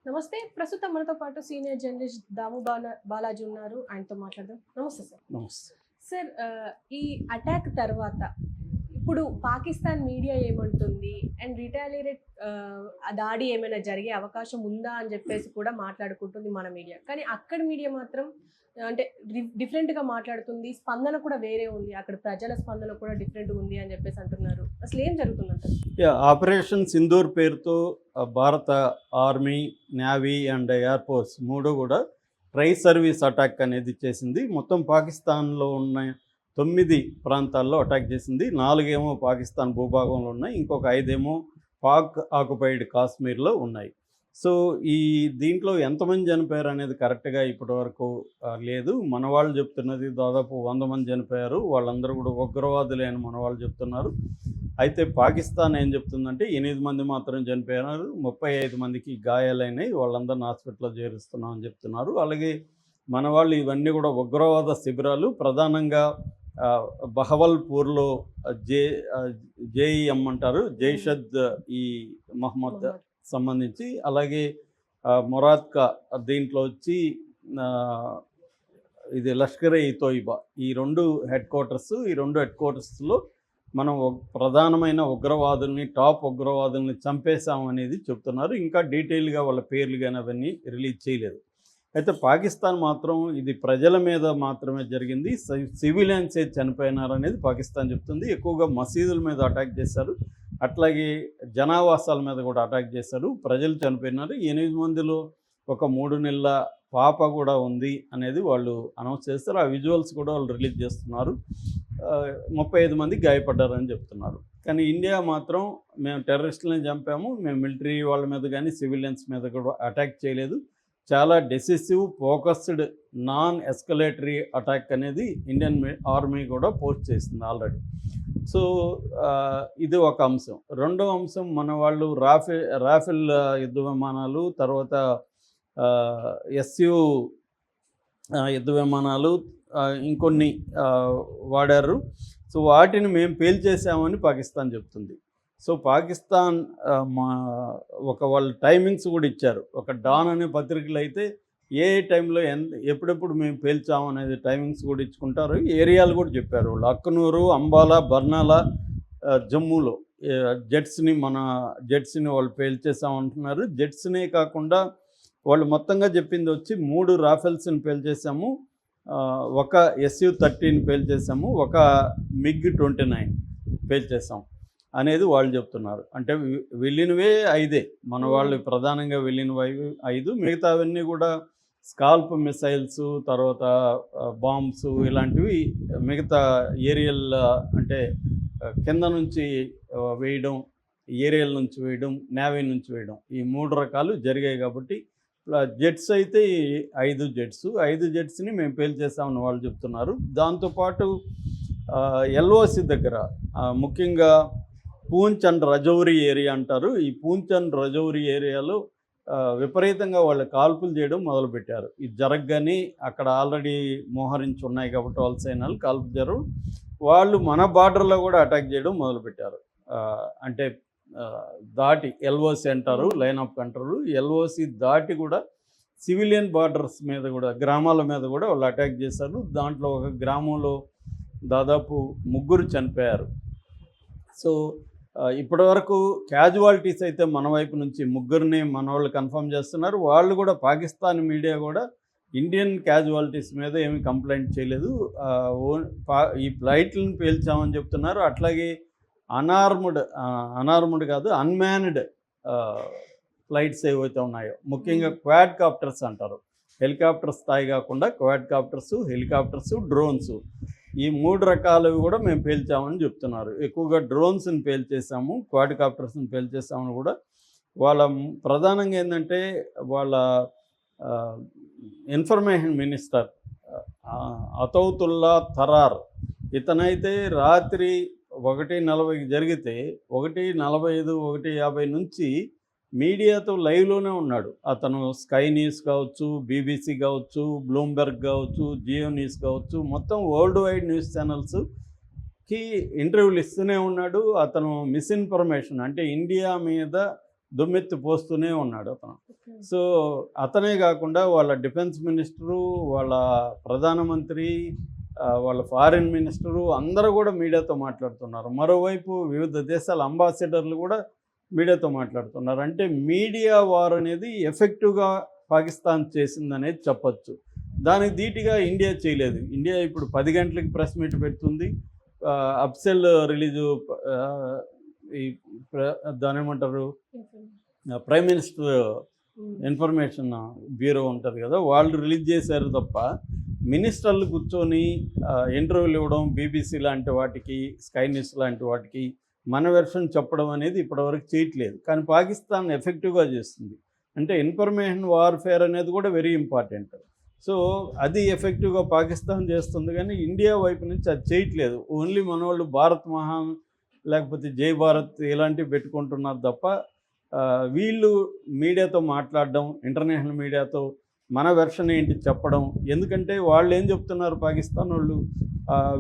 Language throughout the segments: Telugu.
నమస్తే. ప్రస్తుతం మనతో పాటు సీనియర్ జర్నలిస్ట్ దాము బాలాజీ ఉన్నారు. ఆయనతో మాట్లాడదాం. నమస్తే సార్. నమస్తే. సార్, ఈ అటాక్ తర్వాత ఇప్పుడు పాకిస్తాన్ మీడియా ఏమంటుంది? అండ్ రిటాలియేట్ ఆ దాడి ఏమైనా జరిగే అవకాశం ఉందా అని చెప్పేసి కూడా మాట్లాడుకుంటుంది మన మీడియా. కానీ అక్కడ మీడియా మాత్రం అంటే డిఫరెంట్‌గా మాట్లాడుతుంది. స్పందన కూడా వేరే ఉంది. అక్కడ ప్రజల స్పందన కూడా డిఫరెంట్‌గా ఉంది అని చెప్పేసి అంటున్నారు. అసలు ఏం జరుగుతుందంటారు? ఆపరేషన్ సింధూర్ పేరుతో భారత army, navy and air force 3 కూడా ట్రై సర్వీస్ అటాక్ అనేది చేసింది. మొత్తం పాకిస్తాన్లో ఉన్న 9 ప్రాంతాల్లో అటాక్ చేసింది. 4 ఏమో పాకిస్తాన్ భూభాగంలో ఉన్నాయి, ఇంకొక 5 ఏమో పాక్ ఆక్యుపైడ్ కాశ్మీర్లో ఉన్నాయి. సో దీంట్లో ఎంతమంది చనిపోయారు అనేది కరెక్ట్గా ఇప్పటివరకు లేదు. మన వాళ్ళు చెప్తున్నది దాదాపు 100 మంది చనిపోయారు, వాళ్ళందరూ కూడా ఉగ్రవాదులే అని మన వాళ్ళు చెప్తున్నారు. అయితే పాకిస్తాన్ ఏం చెప్తుందంటే 8 మంది మాత్రం చనిపోయారు, 35 మందికి గాయాలైనాయి, వాళ్ళందరినీ హాస్పిటల్లో చేరుస్తున్నామని చెప్తున్నారు. అలాగే మన వాళ్ళు ఇవన్నీ కూడా ఉగ్రవాద శిబిరాలు, ప్రధానంగా బహవల్పూర్లో జేఈఎం అంటారు, జైషద్ ఈ మహమ్మద్ సంబంధించి, అలాగే మొరాద్కా దీంట్లో వచ్చి ఇది లష్కర్ ఈ తోయిబా, ఈ 2 హెడ్ క్వార్టర్స్లో మనం ప్రధానమైన ఉగ్రవాదుల్ని, టాప్ ఉగ్రవాదుల్ని చంపేశామనేది చెప్తున్నారు. ఇంకా డీటెయిల్గా వాళ్ళ పేర్లు కానీ అవన్నీ రిలీజ్ చేయలేదు. అయితే పాకిస్తాన్ మాత్రం ఇది ప్రజల మీద మాత్రమే జరిగింది, సివిలియన్సే చనిపోయినారనేది పాకిస్తాన్ చెప్తుంది. ఎక్కువగా మసీదుల మీద అటాక్ చేశారు, అట్లాగే జనావాసాల మీద కూడా అటాక్ చేశారు, ప్రజలు చనిపోయినారు. 8 మందిలో ఒక 3 నెలల పాప కూడా ఉంది అనేది వాళ్ళు అనౌన్స్ చేస్తారు. ఆ విజువల్స్ కూడా వాళ్ళు రిలీజ్ చేస్తున్నారు. 35 మంది గాయపడ్డారని చెప్తున్నారు. కానీ ఇండియా మాత్రం మేము టెర్రరిస్టులని చంపాము, మేము మిలిటరీ వాళ్ళ మీద కానీ సివిలియన్స్ మీద కూడా అటాక్ చేయలేదు, చాలా డెసిసివ్ ఫోకస్డ్ నాన్ ఎస్కలేటరీ అటాక్ అనేది ఇండియన్ ఆర్మీ కూడా పోస్ట్ చేసింది ఆల్రెడీ. సో ఇది ఒక అంశం. రెండో అంశం, మన వాళ్ళు రాఫెల్ యుద్ధ విమానాలు, తర్వాత ఎస్యు యుద్ధ విమానాలు ఇంకొన్ని వాడారు. సో వాటిని మేము పేల్చేసామని పాకిస్తాన్ చెప్తుంది. సో పాకిస్తాన్ వాళ్ళు టైమింగ్స్ కూడా ఇచ్చారు. ఒక డాన్ అనే పత్రికలు అయితే ఏ టైంలో ఎప్పుడెప్పుడు మేము పేల్చాము అనేది టైమింగ్స్ కూడా ఇచ్చుకుంటారు, ఏరియాలు కూడా చెప్పారు. వాళ్ళు అక్నూరు, అంబాలా, బర్నాలా, జమ్మూలో మన జెట్స్ని వాళ్ళు పేల్చేసామంటున్నారు. జెట్స్నే కాకుండా వాళ్ళు మొత్తంగా చెప్పింది వచ్చి 3 రాఫెల్స్ని పేల్చేసాము, ఒక SU-13 పేల్చేసాము, ఒక MiG-29 పేల్చేసాం అనేది వాళ్ళు చెప్తున్నారు. అంటే వెళ్ళినవే 5, మన వాళ్ళు ప్రధానంగా వెళ్ళినవి 5, మిగతావన్నీ కూడా స్కాల్ప్ మిసైల్స్, తర్వాత బాంబ్స్, ఇలాంటివి మిగతా ఏరియల్ అంటే కింద నుంచి వేయడం, ఏరియల్ నుంచి వేయడం, నేవీ నుంచి వేయడం, ఈ 3 రకాలు జరిగాయి. కాబట్టి జెట్స్ అయితే 5 జెట్స్ని మేము పేల్చేసామని వాళ్ళు చెప్తున్నారు. దాంతోపాటు LOC దగ్గర ముఖ్యంగా పూంచ్ అండ్ రజౌరి ఏరియా అంటారు, ఈ పూంచ్ అండ్ రజౌరి ఏరియాలో విపరీతంగా వాళ్ళు కాల్పులు చేయడం మొదలుపెట్టారు. ఇది జరగగానే అక్కడ ఆల్రెడీ మోహరించి ఉన్నాయి కాబట్టి వాళ్ళ సైన్యాలు కాల్పు జరగడం, వాళ్ళు మన బార్డర్లో కూడా అటాక్ చేయడం మొదలుపెట్టారు. అంటే దాటి LOC అంటారు, లైన్ ఆఫ్ కంట్రోల్, LOC దాటి కూడా సివిలియన్ బార్డర్స్ మీద కూడా, గ్రామాల మీద కూడా వాళ్ళు అటాక్ చేశారు. దాంట్లో ఒక గ్రామంలో దాదాపు 3 చనిపోయారు. సో ఇప్పటివరకు క్యాజువాలిటీస్ అయితే మన వైపు నుంచి 3ని మన వాళ్ళు కన్ఫర్మ్ చేస్తున్నారు. వాళ్ళు కూడా పాకిస్తాన్ మీడియా కూడా ఇండియన్ క్యాజువాలిటీస్ మీద ఏమీ కంప్లైంట్ చేయలేదు, ఈ ఫ్లైట్లను పేల్చామని చెప్తున్నారు. అట్లాగే అన్మ్యాన్డ్ ఫ్లైట్స్ ఏవైతే ఉన్నాయో, ముఖ్యంగా క్వాడ్ కాప్టర్స్ అంటారు, హెలికాప్టర్ స్థాయి కాకుండా క్వాడ్ కాప్టర్స్, హెలికాప్టర్స్, డ్రోన్స్, ఈ 3 రకాలవి కూడా మేము పేల్చామని చెప్తున్నారు. ఎక్కువగా డ్రోన్స్ని పేల్చేసాము, క్వాడ్ కాప్టర్స్ని పేల్చేసామని కూడా వాళ్ళ ప్రధానంగా ఏంటంటే వాళ్ళ ఇన్ఫర్మేషన్ మినిస్టర్ అతౌతుల్లా తరార్, ఇతనైతే రాత్రి 1:40కి జరిగితే 1:45, 1:50 నుంచి మీడియాతో లైవ్లోనే ఉన్నాడు. అతను స్కై న్యూస్ కావచ్చు, BBC కావచ్చు, బ్లూంబెర్గ్ కావచ్చు, జియో న్యూస్ కావచ్చు, మొత్తం వరల్డ్ వైడ్ న్యూస్ ఛానల్స్కి ఇంటర్వ్యూలు ఇస్తూనే ఉన్నాడు. అతను మిస్ఇన్ఫర్మేషన్ అంటే ఇండియా మీద దుమ్మెత్తి పోస్తూనే ఉన్నాడు అతను. సో అతనే కాకుండా వాళ్ళ డిఫెన్స్ మినిస్టరు, వాళ్ళ ప్రధానమంత్రి, వాళ్ళ ఫారిన్ మినిస్టరు అందరూ కూడా మీడియాతో మాట్లాడుతున్నారు. మరోవైపు వివిధ దేశాల అంబాసిడర్లు కూడా మీడియాతో మాట్లాడుతున్నారు. అంటే మీడియా వార్ అనేది ఎఫెక్టివ్గా పాకిస్తాన్ చేసిందనేది చెప్పచ్చు. దానికి ధీటుగా ఇండియా చేయలేదు. ఇండియా ఇప్పుడు 10 గంటలకి ప్రెస్ మీట్ పెడుతుంది. అఫ్సెల్ రిలీజు ఈ దాని ఏమంటారు, ప్రైమ్ మినిస్టర్ ఇన్ఫర్మేషన్ బ్యూరో ఉంటుంది కదా, వాళ్ళు రిలీజ్ చేశారు తప్ప మినిస్టర్లు కూర్చొని ఇంటర్వ్యూలు ఇవ్వడం, బీబీసీ లాంటి వాటికి, స్కై న్యూస్ లాంటి వాటికి మన వెర్షన్ చెప్పడం అనేది ఇప్పటివరకు చేయట్లేదు. కానీ పాకిస్తాన్ ఎఫెక్టివ్గా చేస్తుంది. అంటే ఇన్ఫర్మేషన్ వార్ఫేర్ అనేది కూడా వెరీ ఇంపార్టెంట్. సో అది ఎఫెక్టివ్గా పాకిస్తాన్ చేస్తుంది, కానీ ఇండియా వైపు నుంచి అది చేయట్లేదు. ఓన్లీ మన వాళ్ళు భారత్ మహాన్ లేకపోతే జై భారత్ ఇలాంటివి పెట్టుకుంటున్నారు తప్ప వీళ్ళు మీడియాతో మాట్లాడడం, ఇంటర్నేషనల్ మీడియాతో మన వెర్షన్ ఏంటి చెప్పడం. ఎందుకంటే వాళ్ళు ఏం చెప్తున్నారు, పాకిస్తాన్ వాళ్ళు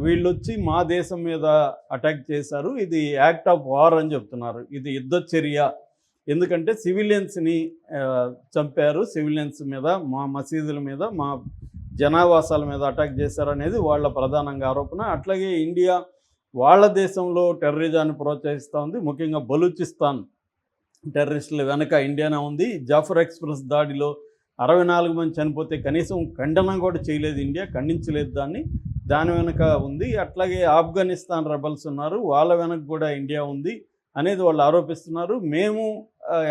వీళ్ళు వచ్చి మా దేశం మీద అటాక్ చేశారు, ఇది యాక్ట్ ఆఫ్ వార్ అని చెప్తున్నారు, ఇది యుద్ధ చర్య. ఎందుకంటే సివిలియన్స్ని చంపారు, సివిలియన్స్ మీద, మా మసీదుల మీద, మా జనావాసాల మీద అటాక్ చేశారు అనేది వాళ్ళ ప్రధానంగా ఆరోపణ. అట్లాగే ఇండియా వాళ్ళ దేశంలో టెర్రరిజాన్ని ప్రోత్సహిస్తూ ఉంది. ముఖ్యంగా బలూచిస్తాన్ టెర్రరిస్టుల వెనక ఇండియానే ఉంది. జాఫర్ ఎక్స్ప్రెస్ దాడిలో 64 మంది చనిపోతే కనీసం ఖండన కూడా చేయలేదు ఇండియా, ఖండించలేదు దాని వెనక ఉంది. అట్లాగే ఆఫ్ఘనిస్తాన్ రెబల్స్ ఉన్నారు, వాళ్ళ వెనక కూడా ఇండియా ఉంది అనేది వాళ్ళు ఆరోపిస్తున్నారు. మేము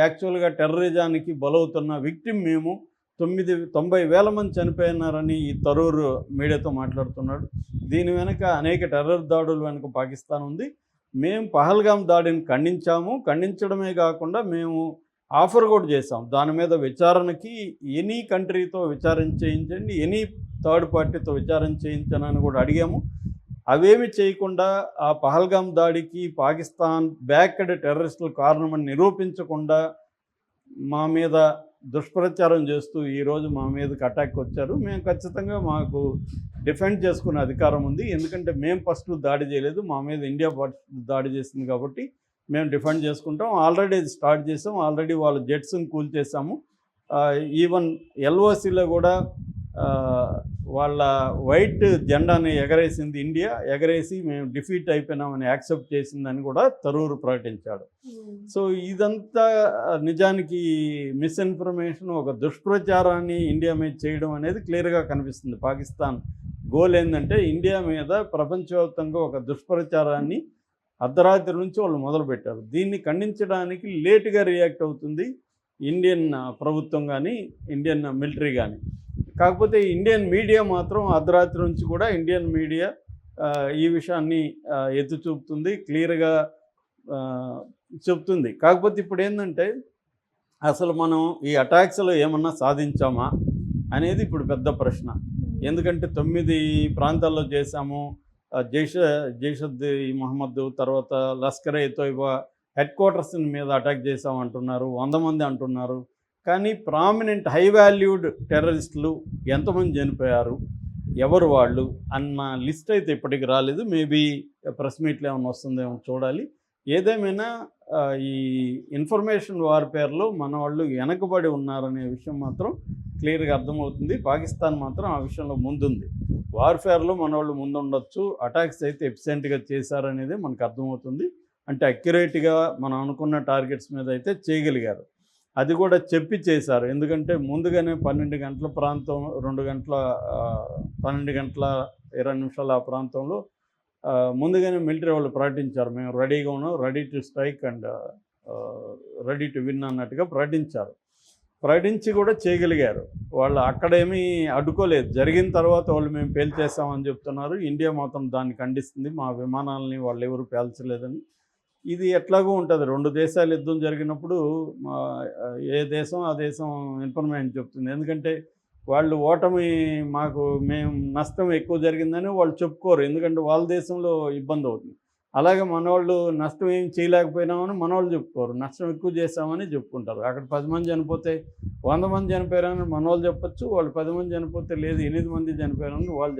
యాక్చువల్గా టెర్రరిజానికి బలవుతున్న విక్టిమ్ మేము, 90,000 మంది చనిపోయినారని ఈ తరూర్ మీడియాతో మాట్లాడుతున్నాడు. దీని వెనక అనేక టెర్రర్ దాడుల వెనక పాకిస్తాన్ ఉంది. మేము పహల్గామ్ దాడిని ఖండించడమే కాకుండా మేము ఆఫర్ కూడా చేసాం, దాని మీద విచారణకి ఎనీ కంట్రీతో విచారణ చేయించండి, ఎనీ థర్డ్ పార్టీతో విచారణ చేయించనని కూడా అడిగాము. అవేమి చేయకుండా ఆ పహల్గామ్ దాడికి పాకిస్తాన్ బ్యాక్డ్ టెర్రరిస్టుల కారణమని నిరూపించకుండా మా మీద దుష్ప్రచారం చేస్తూ ఈరోజు మా మీదకి అటాక్ వచ్చారు. మేము ఖచ్చితంగా మాకు డిఫెండ్ చేసుకునే అధికారం ఉంది. ఎందుకంటే మేము ఫస్ట్ దాడి చేయలేదు, మా మీద ఇండియా దాడి చేసింది కాబట్టి మేము డిఫెండ్ చేసుకుంటాం. ఆల్రెడీ ఇది స్టార్ట్ చేసాం, ఆల్రెడీ వాళ్ళ జెట్స్ని కూల్చేసాము. ఈవెన్ ఎల్ఓసిలో కూడా వాళ్ళ వైట్ జెండాని ఎగరేసింది ఇండియా, ఎగరేసి మేము డిఫీట్ అయిపోయినామని యాక్సెప్ట్ చేసిందని కూడా తరూర్ ప్రకటించాడు. సో ఇదంతా నిజానికి మిస్ఇన్ఫర్మేషన్, ఒక దుష్ప్రచారాన్ని ఇండియా మీద చేయడం అనేది క్లియర్గా కనిపిస్తుంది. పాకిస్తాన్ గోల్ ఏంటంటే ఇండియా మీద ప్రపంచవ్యాప్తంగా ఒక దుష్ప్రచారాన్ని అర్ధరాత్రి నుంచి వాళ్ళు మొదలుపెట్టారు. దీన్ని ఖండించడానికి లేటుగా రియాక్ట్ అవుతుంది ఇండియన్ ప్రభుత్వం కానీ, ఇండియన్ మిలిటరీ కానీ. కాకపోతే ఇండియన్ మీడియా మాత్రం అర్ధరాత్రి నుంచి కూడా ఇండియన్ మీడియా ఈ విషయాన్ని ఎత్తి చూపుతుంది, క్లియర్గా చెప్తుంది. కాకపోతే ఇప్పుడు ఏంటంటే అసలు మనం ఈ అటాక్స్లో ఏమన్నా సాధించామా అనేది ఇప్పుడు పెద్ద ప్రశ్న. ఎందుకంటే 9 ప్రాంతాల్లో చేశాము. జైషద్ మొహమ్మద్, తర్వాత లష్కర్ ఎ తోయిబా హెడ్ క్వార్టర్స్ మీద అటాక్ చేసామంటున్నారు, 100 మంది అంటున్నారు. కానీ ప్రామినెంట్ హై వాల్యూడ్ టెర్రరిస్టులు ఎంతమంది చనిపోయారు, ఎవరు వాళ్ళు అన్న లిస్ట్ అయితే ఇప్పటికి రాలేదు. మేబీ ప్రెస్ మీట్లో ఏమైనా వస్తుందేమో చూడాలి. ఏదేమైనా ఈ ఇన్ఫర్మేషన్ వార్ఫేర్లో మన వాళ్ళు వెనకబడి ఉన్నారనే విషయం మాత్రం క్లియర్గా అర్థమవుతుంది. పాకిస్తాన్ మాత్రం ఆ విషయంలో ముందుంది. వార్ఫేర్లో మన వాళ్ళు ముందుండొచ్చు, అటాక్స్ అయితే ఎఫిషియెంట్గా చేశారనేది మనకు అర్థమవుతుంది. అంటే అక్యురేట్గా మనం అనుకున్న టార్గెట్స్ మీద అయితే చేయగలిగారు. అది కూడా చెప్పి చేశారు. ఎందుకంటే ముందుగానే 12 గంటల ప్రాంతం, 12 గంటల 20 నిమిషాల ఆ ప్రాంతంలో ముందుగానే మిలిటరీ వాళ్ళు ప్రకటించారు, మేము రెడీగా ఉన్నాం, ready to strike and ready to win అన్నట్టుగా ప్రకటించి కూడా చేయగలిగారు. వాళ్ళు అక్కడేమీ అడ్డుకోలేదు. జరిగిన తర్వాత వాళ్ళు మేము పేల్చేస్తామని చెప్తున్నారు. ఇండియా మాత్రం దాన్ని ఖండిస్తుంది, మా విమానాలని వాళ్ళు ఎవరు పేల్చలేదని. ఇది ఎట్లాగూ ఉంటుంది, 2 దేశాలు యుద్ధం జరిగినప్పుడు ఏ దేశం ఆ దేశం ఇన్ఫర్మేషన్ చెప్తుంది. ఎందుకంటే వాళ్ళు ఓటమి, మేము నష్టం ఎక్కువ జరిగిందని వాళ్ళు చెప్పుకోరు, ఎందుకంటే వాళ్ళ దేశంలో ఇబ్బంది అవుతుంది. అలాగే మనవాళ్ళు నష్టం ఏం చేయలేకపోయినామని మనవాళ్ళు చెప్పుకోరు, నష్టం ఎక్కువ చేస్తామని చెప్పుకుంటారు. అక్కడ 10 మంది చనిపోతే 100 మంది చనిపోయారని మనవాళ్ళు చెప్పచ్చు, వాళ్ళు 10 మంది చనిపోతే లేదు 8 మంది చనిపోయారని వాళ్ళు